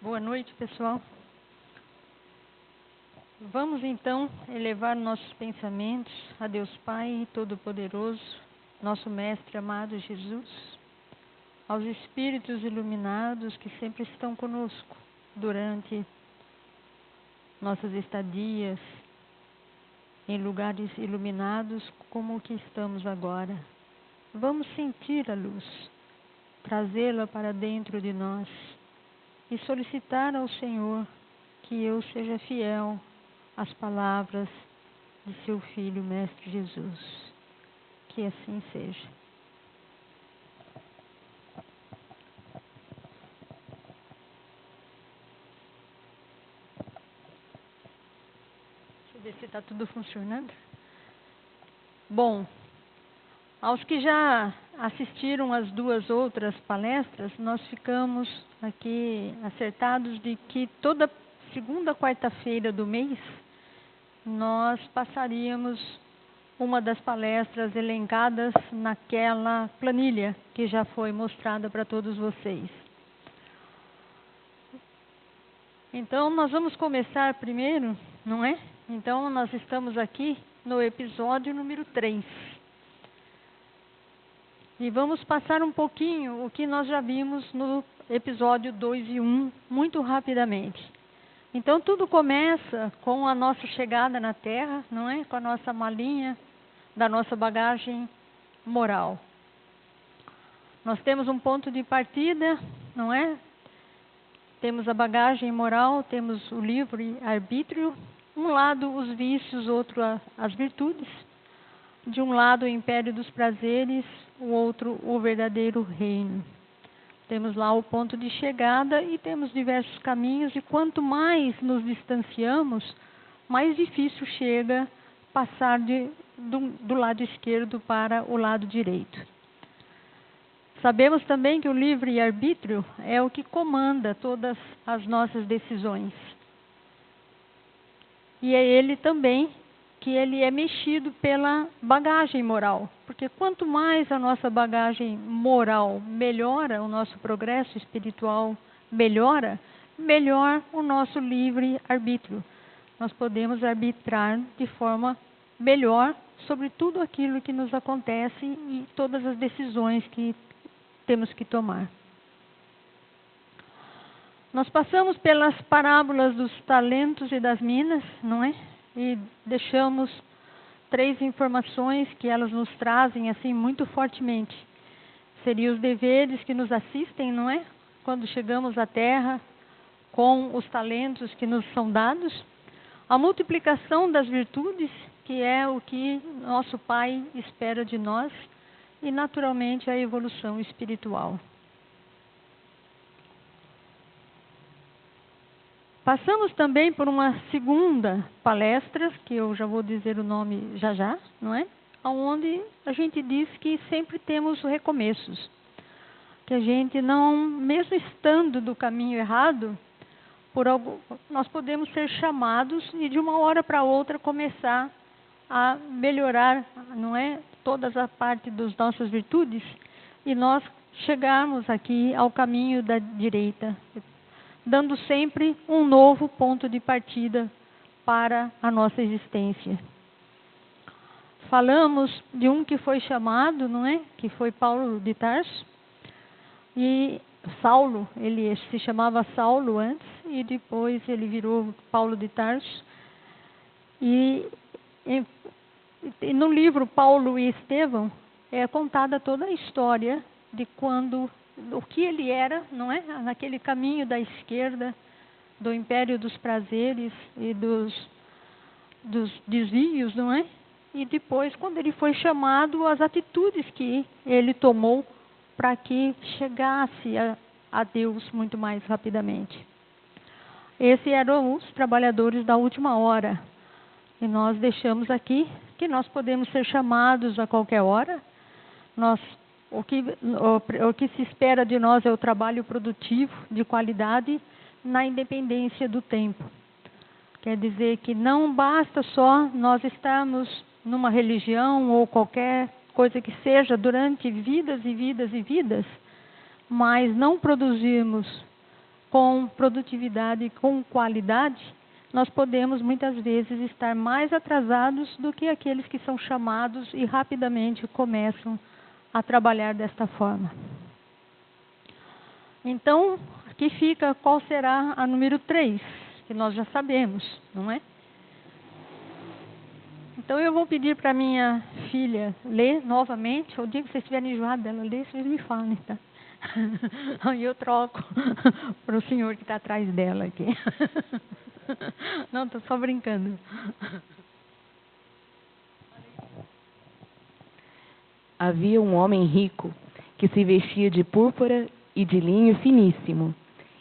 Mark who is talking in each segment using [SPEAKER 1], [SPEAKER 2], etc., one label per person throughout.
[SPEAKER 1] Boa noite, pessoal. Vamos então elevar nossos pensamentos a Deus Pai Todo-Poderoso, nosso Mestre amado Jesus, aos Espíritos iluminados que sempre estão conosco durante nossas estadias em lugares iluminados como o que estamos agora. Vamos sentir a luz, trazê-la para dentro de nós e solicitar ao Senhor que eu seja fiel às palavras de seu Filho, Mestre Jesus. Que assim seja. Deixa eu ver se está tudo funcionando. Bom, aos que já assistiram às duas outras palestras, nós ficamos aqui acertados de que toda segunda quarta-feira do mês nós passaríamos uma das palestras elencadas naquela planilha que já foi mostrada para todos vocês. Então, nós vamos começar primeiro, não é? Então, nós estamos aqui no episódio número 3. E vamos passar um pouquinho o que nós já vimos no episódio 2 e 1, muito rapidamente. Então, tudo começa com a nossa chegada na Terra, não é? Com a nossa malinha da nossa bagagem moral. Nós temos um ponto de partida, não é? Temos a bagagem moral, temos o livre-arbítrio. Um lado os vícios, outro as virtudes. De um lado o império dos prazeres, o outro o verdadeiro reino. Temos lá o ponto de chegada e temos diversos caminhos, e quanto mais nos distanciamos, mais difícil chega passar do lado esquerdo para o lado direito. Sabemos também que o livre-arbítrio é o que comanda todas as nossas decisões. E é ele também que ele é mexido pela bagagem moral. Porque quanto mais a nossa bagagem moral melhora, o nosso progresso espiritual melhora, melhor o nosso livre-arbítrio. Nós podemos arbitrar de forma melhor sobre tudo aquilo que nos acontece e todas as decisões que temos que tomar. Nós passamos pelas parábolas dos talentos e das minas, não é? E deixamos 3 informações que elas nos trazem assim muito fortemente. Seriam os deveres que nos assistem, não é? Quando chegamos à Terra com os talentos que nos são dados. A multiplicação das virtudes, que é o que nosso Pai espera de nós. E naturalmente a evolução espiritual. Passamos também por uma segunda palestra, que eu já vou dizer o nome já, não é? Onde a gente diz que sempre temos recomeços. Que a gente não, mesmo estando do caminho errado, nós podemos ser chamados e de uma hora para outra começar a melhorar, não é? Todas a parte das nossas virtudes e nós chegarmos aqui ao caminho da direita, dando sempre um novo ponto de partida para a nossa existência. Falamos de um que foi chamado, não é? Que foi Paulo de Tarso. E Saulo, ele se chamava Saulo antes e depois ele virou Paulo de Tarso. E no livro Paulo e Estevão é contada toda a história de o que ele era, não é? Naquele caminho da esquerda, do império dos prazeres e dos desvios, não é? E depois, quando ele foi chamado, as atitudes que ele tomou para que chegasse a Deus muito mais rapidamente. Esses eram os trabalhadores da última hora. E nós deixamos aqui que nós podemos ser chamados a qualquer hora. O que se espera de nós é o trabalho produtivo, de qualidade, na independência do tempo. Quer dizer que não basta só nós estarmos numa religião ou qualquer coisa que seja durante vidas e vidas e vidas, mas não produzirmos com produtividade e com qualidade, nós podemos muitas vezes estar mais atrasados do que aqueles que são chamados e rapidamente começam a trabalhar desta forma. Então, aqui fica qual será a número 3, que nós já sabemos, não é? Então eu vou pedir para minha filha ler novamente. O dia que vocês estiverem enjoados dela ler, vocês me falem, tá? Aí eu troco para o senhor que está atrás dela aqui. Não, estou só brincando.
[SPEAKER 2] Havia um homem rico que se vestia de púrpura e de linho finíssimo,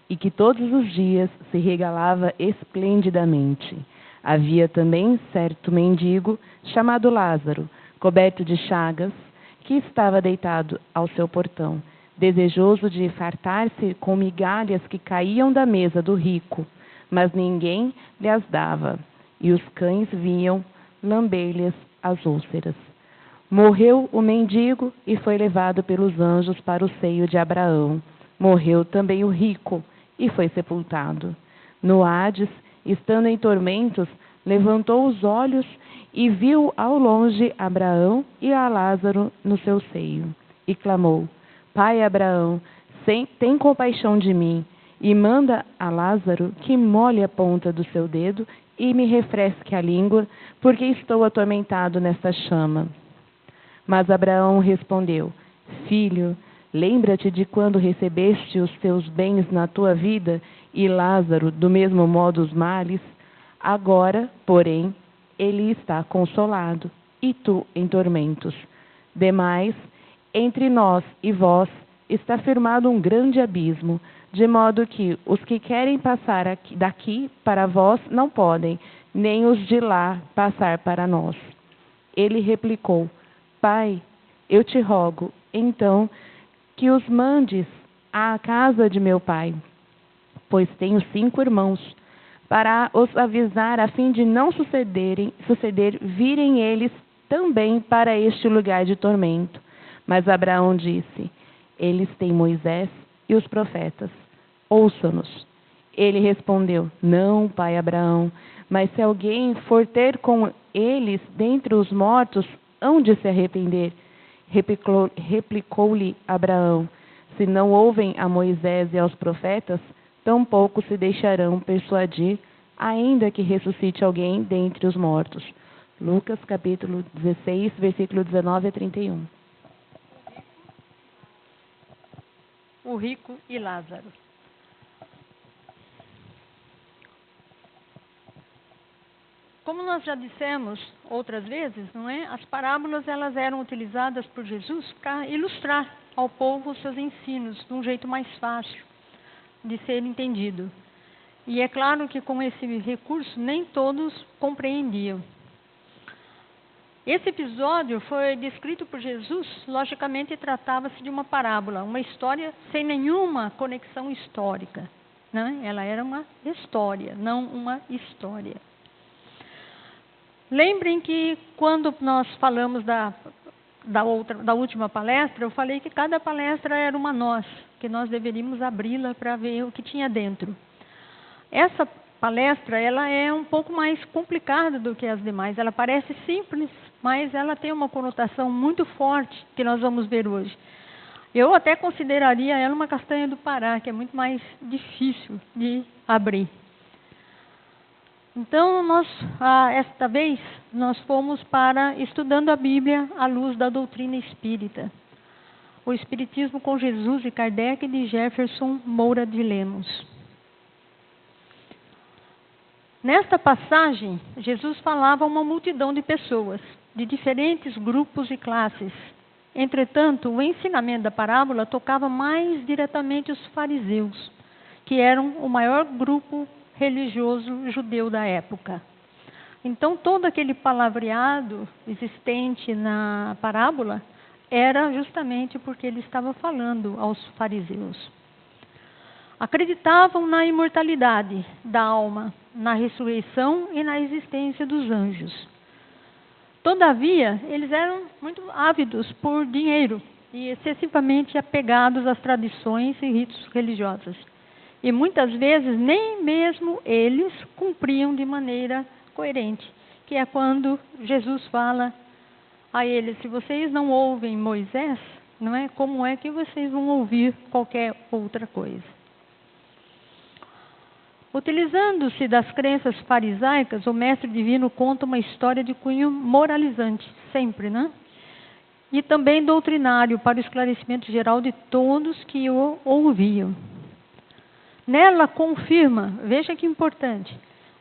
[SPEAKER 2] e que todos os dias se regalava esplendidamente. Havia também certo mendigo chamado Lázaro, coberto de chagas, que estava deitado ao seu portão, desejoso de fartar-se com migalhas que caíam da mesa do rico, mas ninguém lhe as dava, e os cães vinham lamber-lhes as úlceras. Morreu o mendigo e foi levado pelos anjos para o seio de Abraão. Morreu também o rico e foi sepultado. No Hades, estando em tormentos, levantou os olhos e viu ao longe Abraão e a Lázaro no seu seio. E clamou: Pai Abraão, tem compaixão de mim, e manda a Lázaro que molhe a ponta do seu dedo e me refresque a língua, porque estou atormentado nesta chama. Mas Abraão respondeu: Filho, lembra-te de quando recebeste os teus bens na tua vida, e Lázaro, do mesmo modo, os males? Agora, porém, ele está consolado, e tu em tormentos. Demais, entre nós e vós está firmado um grande abismo, de modo que os que querem passar daqui para vós não podem, nem os de lá passar para nós. Ele replicou: Pai, eu te rogo, então, que os mandes à casa de meu pai, pois tenho 5 irmãos, para os avisar, a fim de não suceder virem eles também para este lugar de tormento. Mas Abraão disse: Eles têm Moisés e os profetas, ouçam-nos. Ele respondeu: Não, pai Abraão, mas se alguém for ter com eles dentre os mortos, hão de se arrepender. Replicou-lhe Abraão: Se não ouvem a Moisés e aos profetas, tampouco se deixarão persuadir, ainda que ressuscite alguém dentre os mortos. Lucas capítulo 16, versículo 19 a 31.
[SPEAKER 1] O rico e Lázaro. Como nós já dissemos outras vezes, não é? As parábolas elas eram utilizadas por Jesus para ilustrar ao povo os seus ensinos de um jeito mais fácil de ser entendido. E é claro que com esse recurso nem todos compreendiam. Esse episódio foi descrito por Jesus, logicamente tratava-se de uma parábola, uma história sem nenhuma conexão histórica, né? Ela era uma história, não uma história. Lembrem que quando nós falamos da última palestra, eu falei que cada palestra era uma noz, que nós deveríamos abri-la para ver o que tinha dentro. Essa palestra ela é um pouco mais complicada do que as demais. Ela parece simples, mas ela tem uma conotação muito forte que nós vamos ver hoje. Eu até consideraria ela uma castanha do Pará, que é muito mais difícil de abrir. Então, esta vez, nós fomos para estudando a Bíblia à luz da doutrina espírita. O Espiritismo com Jesus e Kardec, de Jefferson Moura de Lemos. Nesta passagem, Jesus falava a uma multidão de pessoas, de diferentes grupos e classes. Entretanto, o ensinamento da parábola tocava mais diretamente os fariseus, que eram o maior grupo religioso judeu da época. Então, todo aquele palavreado existente na parábola era justamente porque ele estava falando aos fariseus. Acreditavam na imortalidade da alma, na ressurreição e na existência dos anjos. Todavia, eles eram muito ávidos por dinheiro e excessivamente apegados às tradições e ritos religiosos. E muitas vezes nem mesmo eles cumpriam de maneira coerente, que é quando Jesus fala a eles: se vocês não ouvem Moisés, não é? Como é que vocês vão ouvir qualquer outra coisa? Utilizando-se das crenças farisaicas, o mestre divino conta uma história de cunho moralizante, sempre, né? E também doutrinário, para o esclarecimento geral de todos que o ouviam. Nela confirma, veja que importante,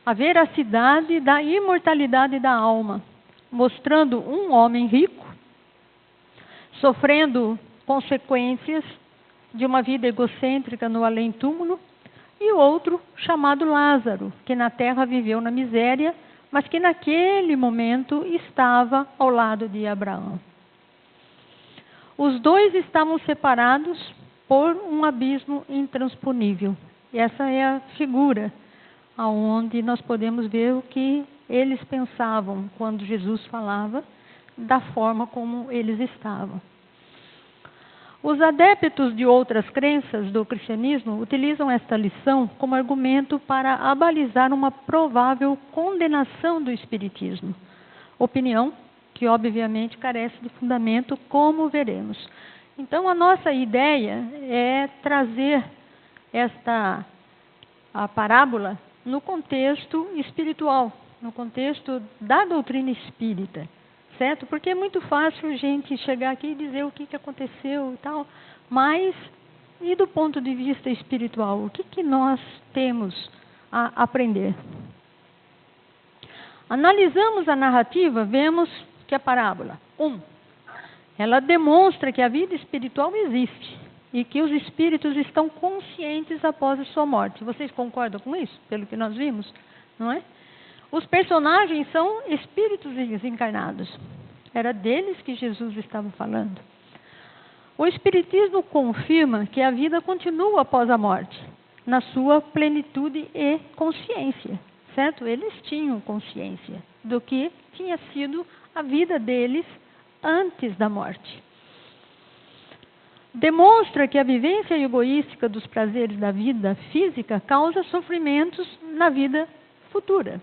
[SPEAKER 1] a veracidade da imortalidade da alma, mostrando um homem rico, sofrendo consequências de uma vida egocêntrica no além-túmulo, e outro chamado Lázaro, que na terra viveu na miséria, mas que naquele momento estava ao lado de Abraão. Os dois estavam separados por um abismo intransponível. E essa é a figura aonde nós podemos ver o que eles pensavam quando Jesus falava, da forma como eles estavam. Os adeptos de outras crenças do cristianismo utilizam esta lição como argumento para abalizar uma provável condenação do espiritismo. Opinião que obviamente carece de fundamento, como veremos. Então a nossa ideia é trazer a parábola no contexto espiritual, no contexto da doutrina espírita. Certo? Porque é muito fácil a gente chegar aqui e dizer o que aconteceu e tal, mas e do ponto de vista espiritual, o que nós temos a aprender? Analisamos a narrativa, vemos que a parábola, ela demonstra que a vida espiritual existe e que os espíritos estão conscientes após a sua morte. Vocês concordam com isso, pelo que nós vimos? Não é? Os personagens são espíritos desencarnados. Era deles que Jesus estava falando. O Espiritismo confirma que a vida continua após a morte, na sua plenitude e consciência. Certo? Eles tinham consciência do que tinha sido a vida deles antes da morte. Demonstra que a vivência egoística dos prazeres da vida física causa sofrimentos na vida futura.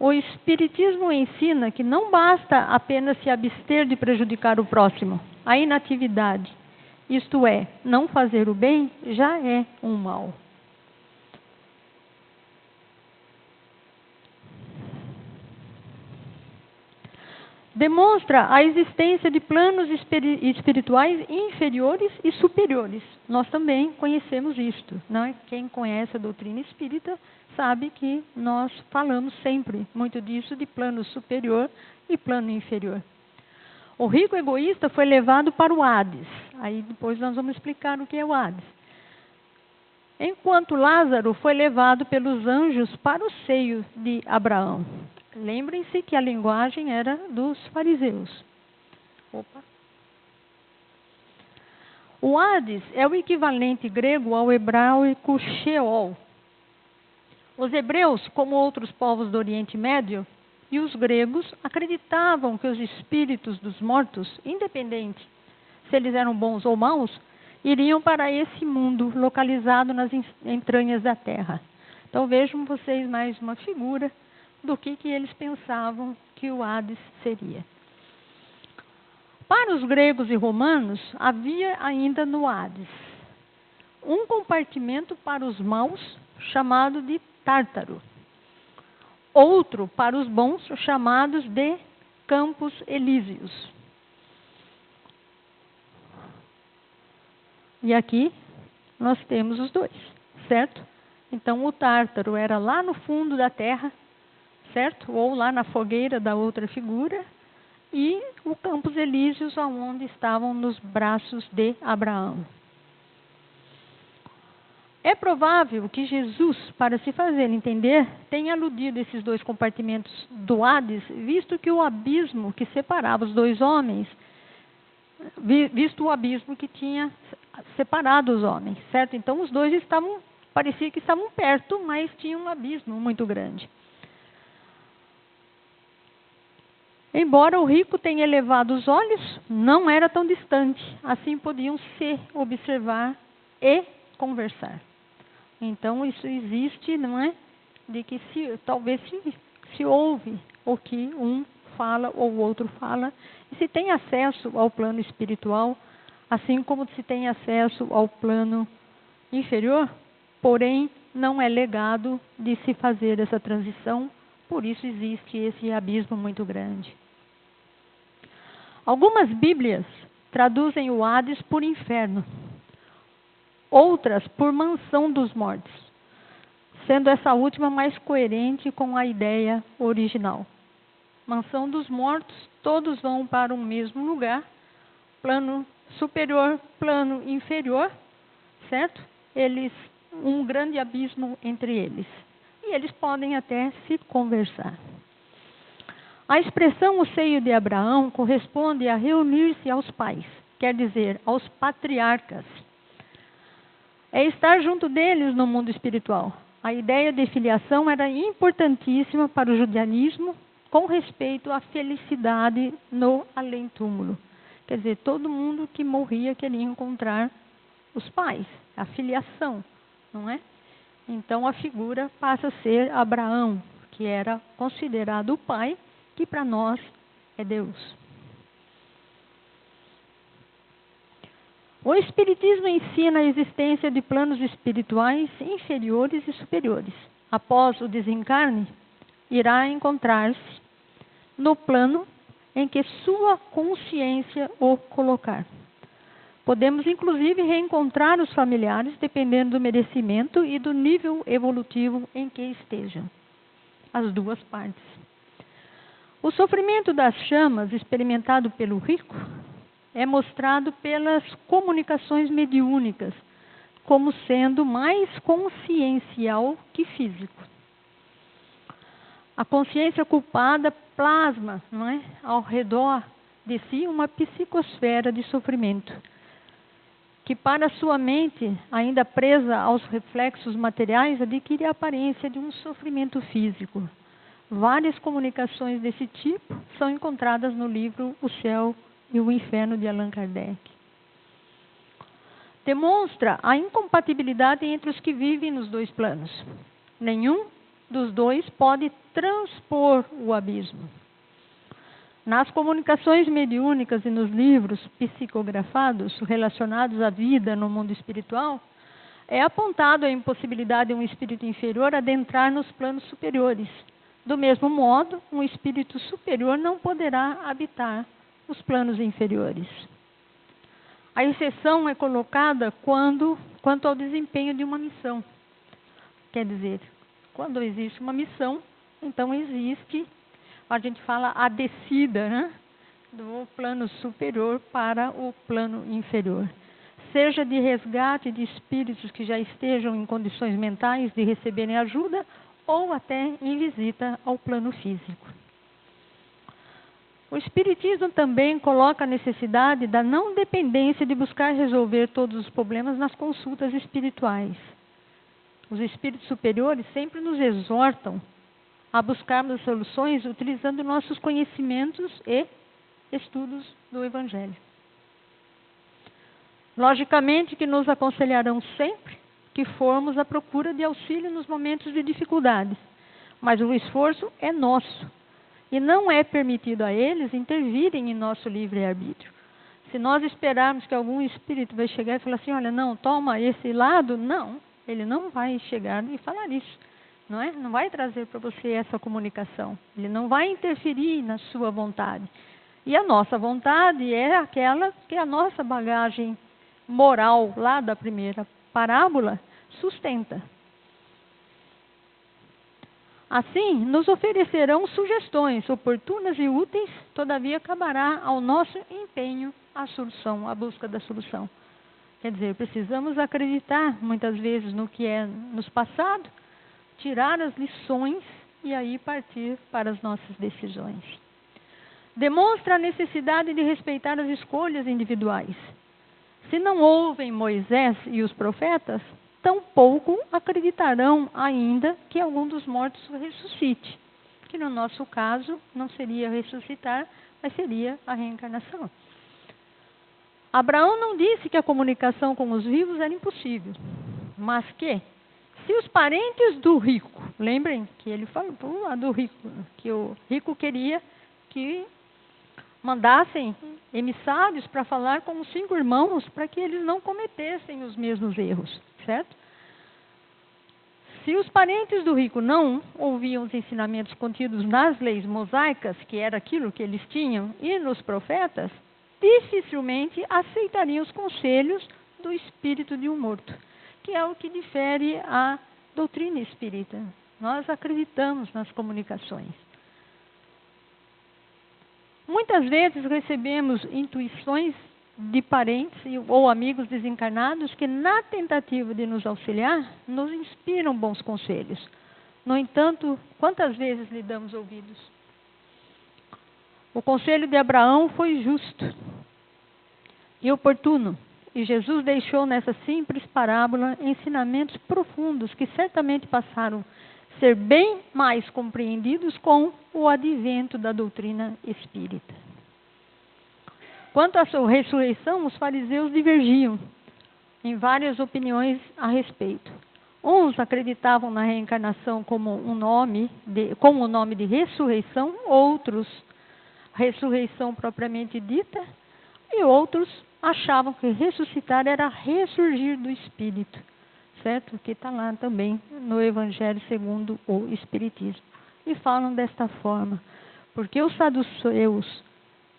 [SPEAKER 1] O Espiritismo ensina que não basta apenas se abster de prejudicar o próximo. A inatividade, isto é, não fazer o bem, já é um mal. Demonstra a existência de planos espirituais inferiores e superiores. Nós também conhecemos isto, não é? Quem conhece a doutrina espírita sabe que nós falamos sempre muito disso, de plano superior e plano inferior. O rico egoísta foi levado para o Hades. Aí depois nós vamos explicar o que é o Hades. Enquanto Lázaro foi levado pelos anjos para o seio de Abraão. Lembrem-se que a linguagem era dos fariseus. O Hades é o equivalente grego ao hebraico Sheol. Os hebreus, como outros povos do Oriente Médio, e os gregos acreditavam que os espíritos dos mortos, independente se eles eram bons ou maus, iriam para esse mundo localizado nas entranhas da terra. Então vejam vocês mais uma figura do que eles pensavam que o Hades seria. Para os gregos e romanos, havia ainda no Hades um compartimento para os maus, chamado de Tártaro. Outro para os bons, chamados de Campos Elíseos. E aqui nós temos os dois, certo? Então o Tártaro era lá no fundo da terra, certo? Ou lá na fogueira da outra figura, e o Campos Elíseos, onde estavam nos braços de Abraão. É provável que Jesus, para se fazer entender, tenha aludido esses dois compartimentos do Hades, visto que o abismo que separava os dois homens, visto o abismo que tinha separado os homens, certo? Então os dois parecia que estavam perto, mas tinha um abismo muito grande. Embora o rico tenha elevado os olhos, não era tão distante, assim podiam se observar e conversar. Então, isso existe, não é? De que talvez se ouve o que um fala ou o outro fala, e se tem acesso ao plano espiritual, assim como se tem acesso ao plano inferior, porém não é legado de se fazer essa transição, por isso existe esse abismo muito grande. Algumas Bíblias traduzem o Hades por inferno, outras por mansão dos mortos, sendo essa última mais coerente com a ideia original. Mansão dos mortos, todos vão para o mesmo lugar, plano superior, plano inferior, certo? Um grande abismo entre eles. E eles podem até se conversar. A expressão o seio de Abraão corresponde a reunir-se aos pais, quer dizer, aos patriarcas. É estar junto deles no mundo espiritual. A ideia de filiação era importantíssima para o judaísmo com respeito à felicidade no além-túmulo. Quer dizer, todo mundo que morria queria encontrar os pais, a filiação, não é? Então a figura passa a ser Abraão, que era considerado o pai, que para nós é Deus. O Espiritismo ensina a existência de planos espirituais inferiores e superiores. Após o desencarne, irá encontrar-se no plano em que sua consciência o colocar. Podemos, inclusive, reencontrar os familiares, dependendo do merecimento e do nível evolutivo em que estejam. As duas partes. O sofrimento das chamas, experimentado pelo rico, é mostrado pelas comunicações mediúnicas, como sendo mais consciencial que físico. A consciência culpada plasma, não é, ao redor de si uma psicosfera de sofrimento, que para sua mente, ainda presa aos reflexos materiais, adquire a aparência de um sofrimento físico. Várias comunicações desse tipo são encontradas no livro O Céu e o Inferno, de Allan Kardec. Demonstra a incompatibilidade entre os que vivem nos dois planos. Nenhum dos dois pode transpor o abismo. Nas comunicações mediúnicas e nos livros psicografados relacionados à vida no mundo espiritual, é apontado a impossibilidade de um espírito inferior adentrar nos planos superiores. Do mesmo modo, um espírito superior não poderá habitar os planos inferiores. A exceção é colocada quanto ao desempenho de uma missão. Quer dizer, quando existe uma missão, então existe, a gente fala, a descida, né, do plano superior para o plano inferior. Seja de resgate de espíritos que já estejam em condições mentais de receberem ajuda, ou até em visita ao plano físico. O Espiritismo também coloca a necessidade da não dependência de buscar resolver todos os problemas nas consultas espirituais. Os espíritos superiores sempre nos exortam a buscarmos soluções utilizando nossos conhecimentos e estudos do Evangelho. Logicamente que nos aconselharão sempre que formos à procura de auxílio nos momentos de dificuldade, mas o esforço é nosso e não é permitido a eles intervirem em nosso livre-arbítrio. Se nós esperarmos que algum espírito vai chegar e falar assim, olha, não, toma esse lado, não, ele não vai chegar e falar isso, não é? Não vai trazer para você essa comunicação, ele não vai interferir na sua vontade. E a nossa vontade é aquela que a nossa bagagem moral, lá da primeira parábola, sustenta. Assim, nos oferecerão sugestões oportunas e úteis, todavia caberá ao nosso empenho a solução, a busca da solução. Quer dizer, precisamos acreditar muitas vezes no que é nos passado, tirar as lições e aí partir para as nossas decisões. Demonstra a necessidade de respeitar as escolhas individuais. Se não ouvem Moisés e os profetas, tampouco acreditarão ainda que algum dos mortos ressuscite. Que no nosso caso não seria ressuscitar, mas seria a reencarnação. Abraão não disse que a comunicação com os vivos era impossível, mas que, Se os parentes do rico, lembrem que ele falou do rico, que o rico queria que mandassem emissários para falar com os 5 irmãos para que eles não cometessem os mesmos erros, certo? Se os parentes do rico não ouviam os ensinamentos contidos nas leis mosaicas, que era aquilo que eles tinham, e nos profetas, dificilmente aceitariam os conselhos do espírito de um morto, que é o que difere a doutrina espírita. Nós acreditamos nas comunicações. Muitas vezes recebemos intuições de parentes ou amigos desencarnados que, na tentativa de nos auxiliar, nos inspiram bons conselhos. No entanto, quantas vezes lhe damos ouvidos? O conselho de Abraão foi justo e oportuno, e Jesus deixou nessa simples parábola ensinamentos profundos que certamente passaram a ser bem mais compreendidos com o advento da doutrina espírita. Quanto à sua ressurreição, os fariseus divergiam em várias opiniões a respeito. Uns acreditavam na reencarnação como o nome de ressurreição, outros ressurreição propriamente dita, e outros achavam que ressuscitar era ressurgir do espírito, certo? Que está lá também no Evangelho segundo o Espiritismo. E falam desta forma, porque os saduceus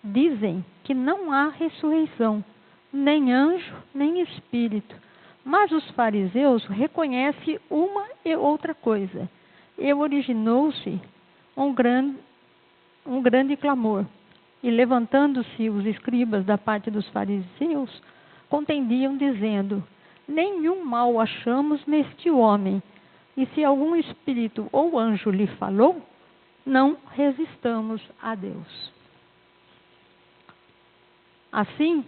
[SPEAKER 1] dizem que não há ressurreição, nem anjo, nem espírito. Mas os fariseus reconhecem uma e outra coisa. E originou-se um grande clamor. E levantando-se os escribas da parte dos fariseus, contendiam, dizendo: nenhum mal achamos neste homem, e se algum espírito ou anjo lhe falou, não resistamos a Deus. Assim,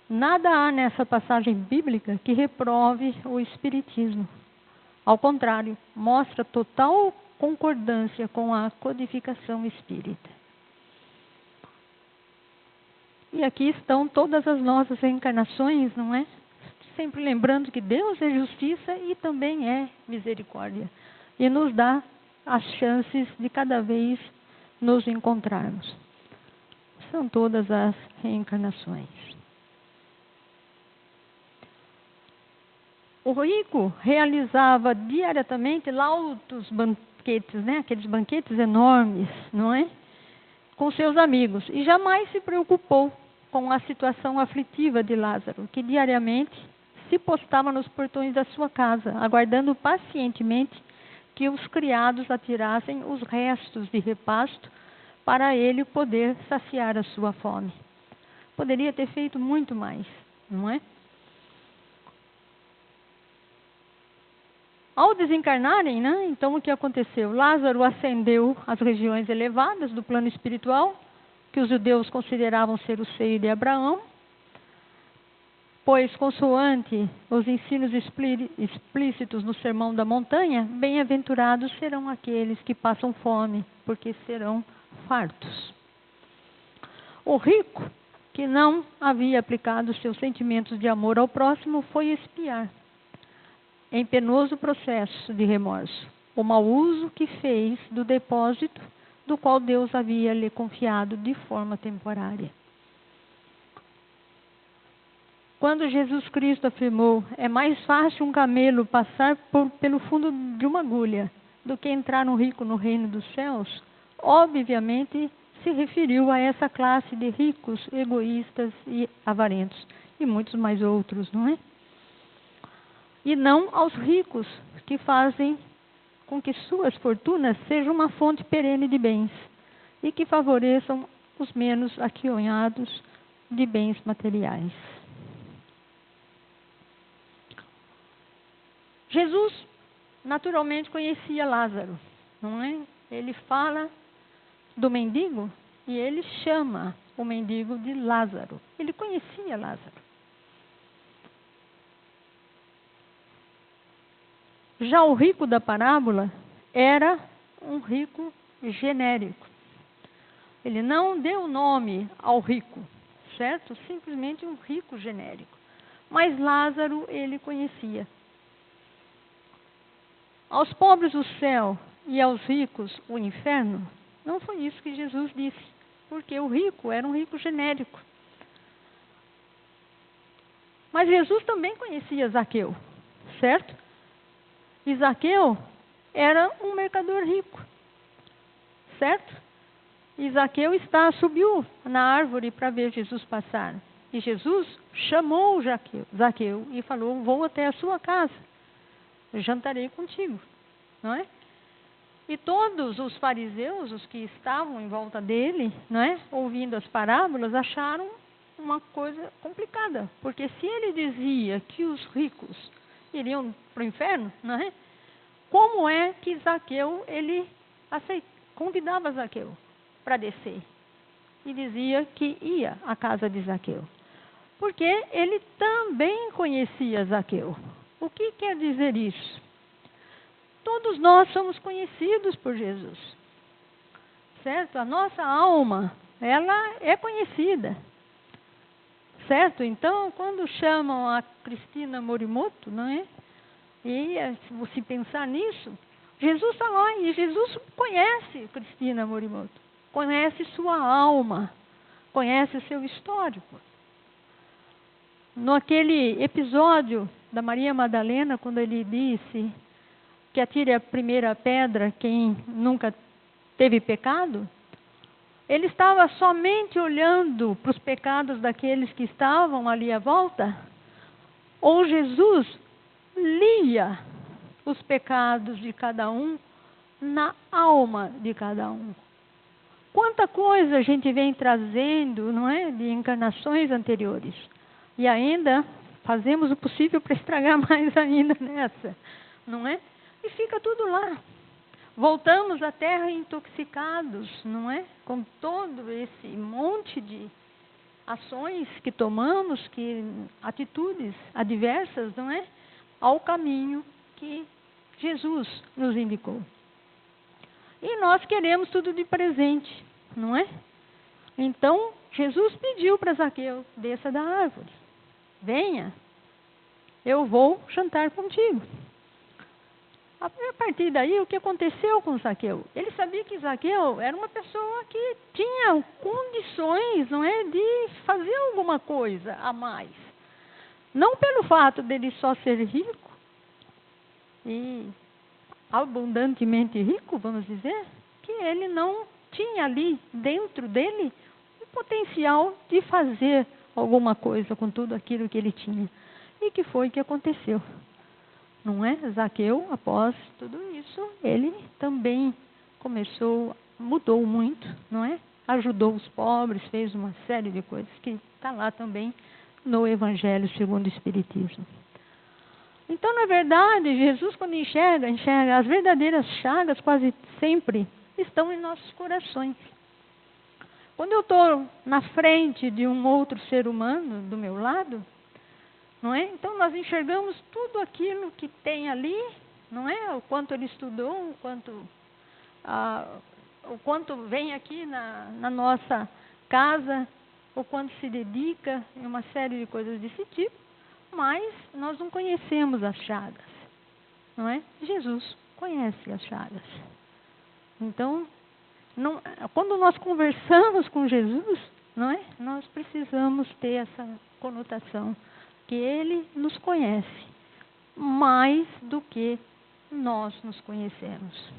[SPEAKER 1] nada há nessa passagem bíblica que reprove o espiritismo. Ao contrário, mostra total concordância com a codificação espírita. E aqui estão todas as nossas reencarnações, não é? Sempre lembrando que Deus é justiça e também é misericórdia. E nos dá as chances de cada vez nos encontrarmos. São todas as reencarnações. O rico realizava diariamente lautos banquetes, né? Aqueles banquetes enormes, não é? Com seus amigos. E jamais se preocupou com a situação aflitiva de Lázaro, que diariamente se postava nos portões da sua casa, aguardando pacientemente que os criados atirassem os restos de repasto para ele poder saciar a sua fome. Poderia ter feito muito mais, não é? Ao desencarnarem, né, então o que aconteceu? Lázaro ascendeu às regiões elevadas do plano espiritual, que os judeus consideravam ser o seio de Abraão, pois, consoante os ensinos explícitos no Sermão da Montanha, bem-aventurados serão aqueles que passam fome, porque serão fartos. O rico, que não havia aplicado seus sentimentos de amor ao próximo, foi expiar, em penoso processo de remorso, o mau uso que fez do depósito do qual Deus havia lhe confiado de forma temporária. Quando Jesus Cristo afirmou: é mais fácil um camelo passar pelo fundo de uma agulha do que entrar um rico no reino dos céus, obviamente se referiu a essa classe de ricos, egoístas e avarentos, e muitos mais outros, não é? E não aos ricos que fazem com que suas fortunas sejam uma fonte perene de bens e que favoreçam os menos aquionhados de bens materiais. Jesus naturalmente conhecia Lázaro, não é? Ele fala do mendigo e ele chama o mendigo de Lázaro. Ele conhecia Lázaro. Já o rico da parábola era um rico genérico. Ele não deu nome ao rico, certo? Simplesmente um rico genérico. Mas Lázaro ele conhecia. aos pobres o céu e aos ricos o inferno, não foi isso que Jesus disse, porque o rico era um rico genérico. Mas Jesus também conhecia Zaqueu, certo? E Zaqueu era um mercador rico, certo? E Zaqueu subiu na árvore para ver Jesus passar. E Jesus chamou Zaqueu e falou: vou até a sua casa, eu jantarei contigo, não é? E todos os fariseus, os que estavam em volta dele, não é, ouvindo as parábolas, acharam uma coisa complicada, porque se ele dizia que os ricos iriam para o inferno, não é? Como é que Zaqueu, ele convidava Zaqueu para descer e dizia que ia à casa de Zaqueu? Porque ele também conhecia Zaqueu. O que quer dizer isso? Todos nós somos conhecidos por Jesus, certo? A nossa alma, ela é conhecida, certo? Então, quando chamam a Cristina Morimoto, não é? E se você pensar nisso, Jesus está lá e Jesus conhece Cristina Morimoto, conhece sua alma, conhece seu histórico. Naquele episódio da Maria Madalena, quando ele disse que atire a primeira pedra quem nunca teve pecado, ele estava somente olhando para os pecados daqueles que estavam ali à volta, ou Jesus lia os pecados de cada um na alma de cada um. Quanta coisa a gente vem trazendo, não é, de encarnações anteriores. E ainda fazemos o possível para estragar mais ainda nessa, não é? E fica tudo lá. Voltamos à Terra intoxicados, não é? Com todo esse monte de ações que tomamos, atitudes adversas, não é? Ao caminho que Jesus nos indicou. E nós queremos tudo de presente, não é? Então, Jesus pediu para Zaqueu: desça da árvore, venha, eu vou jantar contigo. A partir daí, o que aconteceu com Zaqueu? Ele sabia que Zaqueu era uma pessoa que tinha condições, não é, de fazer alguma coisa a mais. Não pelo fato dele só ser rico, e abundantemente rico, vamos dizer, que ele não tinha ali dentro dele o potencial de fazer alguma coisa com tudo aquilo que ele tinha. E que foi que aconteceu? Não é? Zaqueu, após tudo isso, ele também mudou muito, não é? Ajudou os pobres, fez uma série de coisas que está lá também no Evangelho segundo o Espiritismo. Então, na verdade, Jesus, quando enxerga as verdadeiras chagas, quase sempre estão em nossos corações. Quando eu estou na frente de um outro ser humano do meu lado, não é? Então, nós enxergamos tudo aquilo que tem ali, não é? O quanto ele estudou, o quanto vem aqui na nossa casa, o quanto se dedica, em uma série de coisas desse tipo, mas nós não conhecemos as chagas, não é? Jesus conhece as chagas. Então, quando nós conversamos com Jesus, não é? Nós precisamos ter essa conotação, que Ele nos conhece mais do que nós nos conhecemos.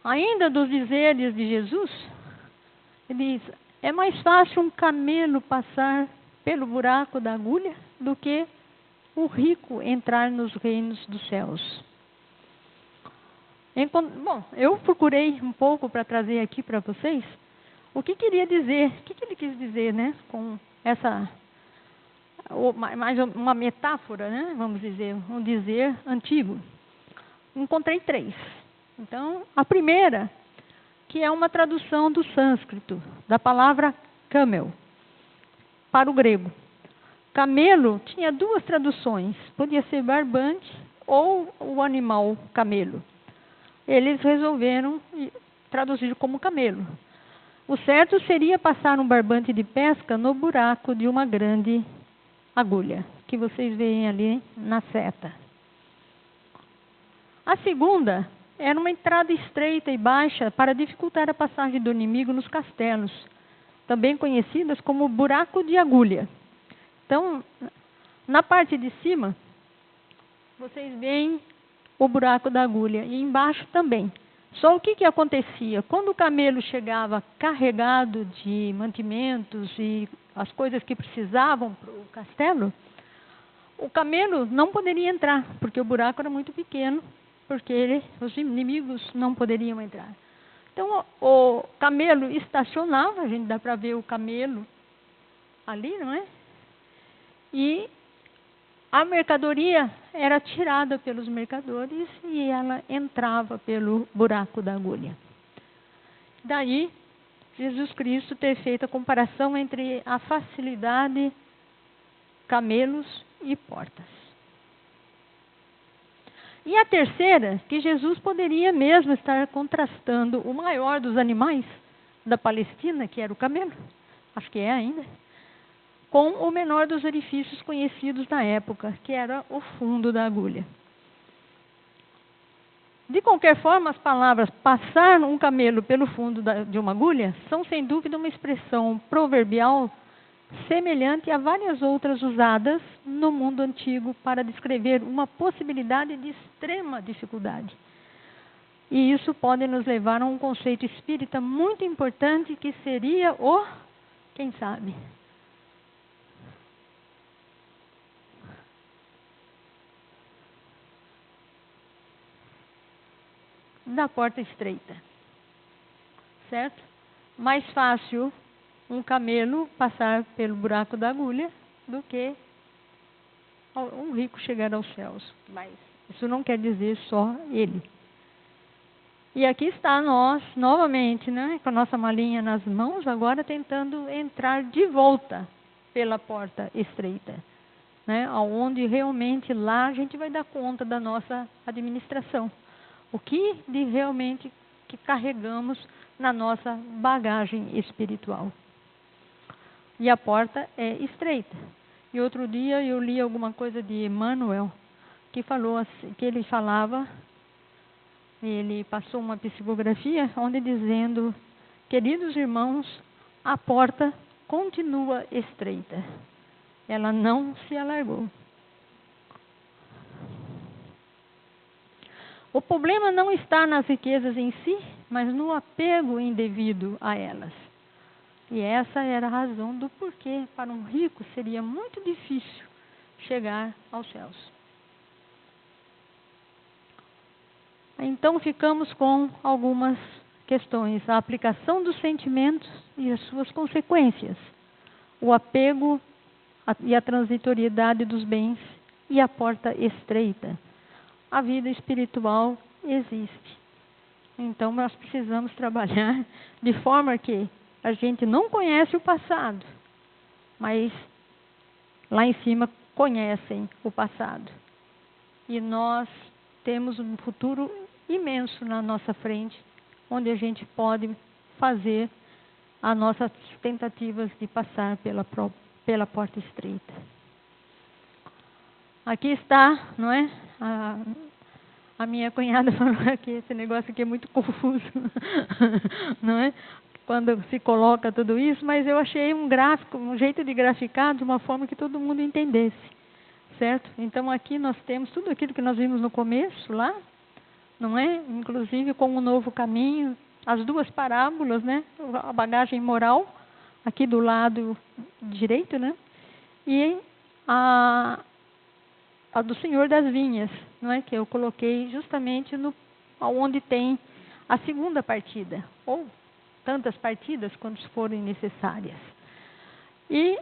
[SPEAKER 1] Ainda dos dizeres de Jesus, ele diz: é mais fácil um camelo passar pelo buraco da agulha do que o rico entrar nos reinos dos céus. Bom, eu procurei um pouco para trazer aqui para vocês o que queria dizer, o que ele quis dizer, né, com essa, mais uma metáfora, né, vamos dizer, um dizer antigo. Encontrei 3. Então, a primeira, que é uma tradução do sânscrito, da palavra camel, para o grego. Camelo tinha 2 traduções, podia ser barbante ou o animal camelo. Eles resolveram traduzir como camelo. O certo seria passar um barbante de pesca no buraco de uma grande agulha, que vocês veem ali na seta. A segunda era uma entrada estreita e baixa para dificultar a passagem do inimigo nos castelos, também conhecidas como buraco de agulha. Então, na parte de cima, vocês veem o buraco da agulha e embaixo também. Só o que acontecia? Quando o camelo chegava carregado de mantimentos e as coisas que precisavam para o castelo, o camelo não poderia entrar, porque o buraco era muito pequeno, porque os inimigos não poderiam entrar. Então, o camelo estacionava, a gente dá para ver o camelo ali, não é? E a mercadoria era tirada pelos mercadores e ela entrava pelo buraco da agulha. Daí, Jesus Cristo ter feito a comparação entre a facilidade, camelos e portas. E a terceira, que Jesus poderia mesmo estar contrastando o maior dos animais da Palestina, que era o camelo, acho que é ainda, com o menor dos orifícios conhecidos na época, que era o fundo da agulha. De qualquer forma, as palavras passar um camelo pelo fundo de uma agulha são, sem dúvida, uma expressão proverbial semelhante a várias outras usadas no mundo antigo para descrever uma possibilidade de extrema dificuldade. E isso pode nos levar a um conceito espírita muito importante, que seria o, quem sabe? Da porta estreita, certo? Mais fácil um camelo passar pelo buraco da agulha do que um rico chegar aos céus. Mas isso não quer dizer só ele. E aqui está nós, novamente, né, com a nossa malinha nas mãos, agora tentando entrar de volta pela porta estreita, né, onde realmente lá a gente vai dar conta da nossa administração. O que de realmente que carregamos na nossa bagagem espiritual. E a porta é estreita. E outro dia eu li alguma coisa de Emmanuel, que falou assim, que ele falava, ele passou uma psicografia onde dizendo: queridos irmãos, a porta continua estreita. Ela não se alargou. O problema não está nas riquezas em si, mas no apego indevido a elas. E essa era a razão do porquê para um rico seria muito difícil chegar aos céus. Então ficamos com algumas questões: a aplicação dos sentimentos e as suas consequências, o apego e a transitoriedade dos bens e a porta estreita. A vida espiritual existe. Então nós precisamos trabalhar de forma que a gente não conhece o passado, mas lá em cima conhecem o passado. E nós temos um futuro imenso na nossa frente, onde a gente pode fazer as nossas tentativas de passar pela porta estreita. Aqui está, não é? A minha cunhada falou que esse negócio aqui é muito confuso, não é? Quando se coloca tudo isso, mas eu achei um gráfico, um jeito de graficar de uma forma que todo mundo entendesse, certo? Então aqui nós temos tudo aquilo que nós vimos no começo lá, não é? Inclusive com o novo caminho, as duas parábolas, né? A bagagem moral, aqui do lado direito, né? E a do Senhor das Vinhas, não é? Que eu coloquei justamente onde tem a segunda partida, ou tantas partidas quanto forem necessárias. E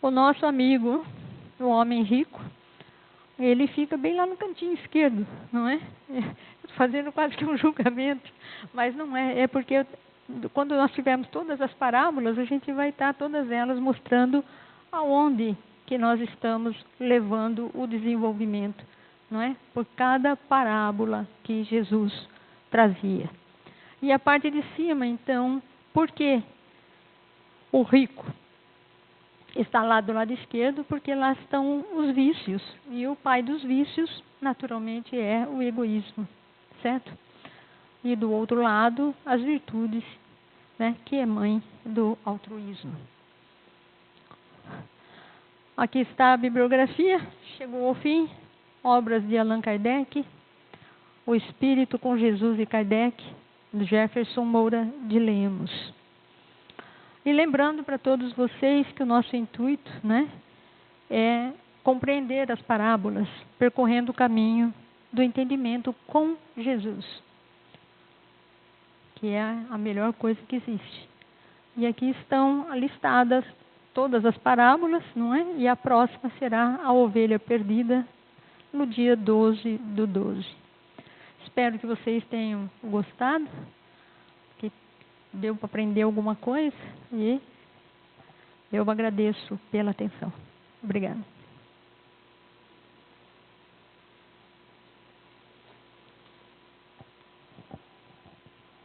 [SPEAKER 1] o nosso amigo, o homem rico, ele fica bem lá no cantinho esquerdo, não é? Fazendo quase que um julgamento, mas não é. É porque quando nós tivermos todas as parábolas, a gente vai estar todas elas mostrando aonde que nós estamos levando o desenvolvimento, não é? Por cada parábola que Jesus trazia. E a parte de cima, então, por que o rico? está lá do lado esquerdo, porque lá estão os vícios. E o pai dos vícios, naturalmente, é o egoísmo, certo? E do outro lado, as virtudes, né, que é mãe do altruísmo. Aqui está a bibliografia, chegou ao fim, obras de Allan Kardec, O Espírito com Jesus e Kardec, de Jefferson Moura de Lemos. E lembrando para todos vocês que o nosso intuito, né, é compreender as parábolas, percorrendo o caminho do entendimento com Jesus, que é a melhor coisa que existe. E aqui estão listadas todas as parábolas, não é? E a próxima será a ovelha perdida, no dia 12/12. Espero que vocês tenham gostado, que deu para aprender alguma coisa, e eu agradeço pela atenção. Obrigada.